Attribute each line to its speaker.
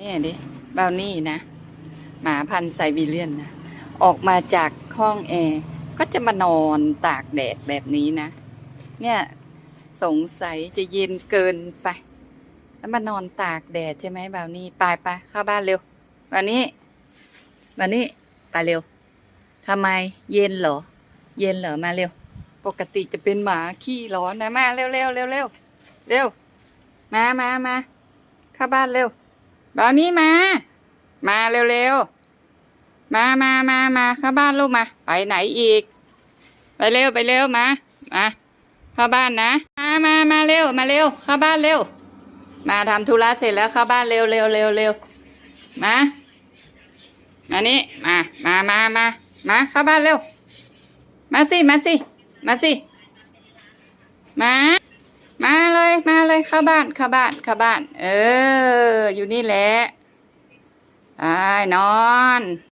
Speaker 1: นี่ดิบราวนี่นะหมาพันธุ์ไซบีเรียนนะออกมาจากห้องแอร์ก็จะมานอนตากแดดแบบนี้นะเนี่ยสงสัยจะเย็นเกินไปแล้วมานอนตากแดดใช่ไหมบราวนี่ไปเข้าบ้านเร็ววันนี้ไปเร็วทำไมเย็นเหรอมาเร็วปกติจะเป็นหมาขี้ร้อนนะมาเร็วมาเข้าบ้านเร็วบาวนี่มาเร็วๆมาเข้าบ้านลูกมาไปไหนอีกไปเร็วมาเข้าบ้านนะมาเร็วเข้าบ้านเร็วมาทำธุระเสร็จแล้วเข้าบ้านเร็วมานี่มาเข้าบ้านเร็วมาสิมาเลยเข้าบ้านอยู่นี่แหละนอน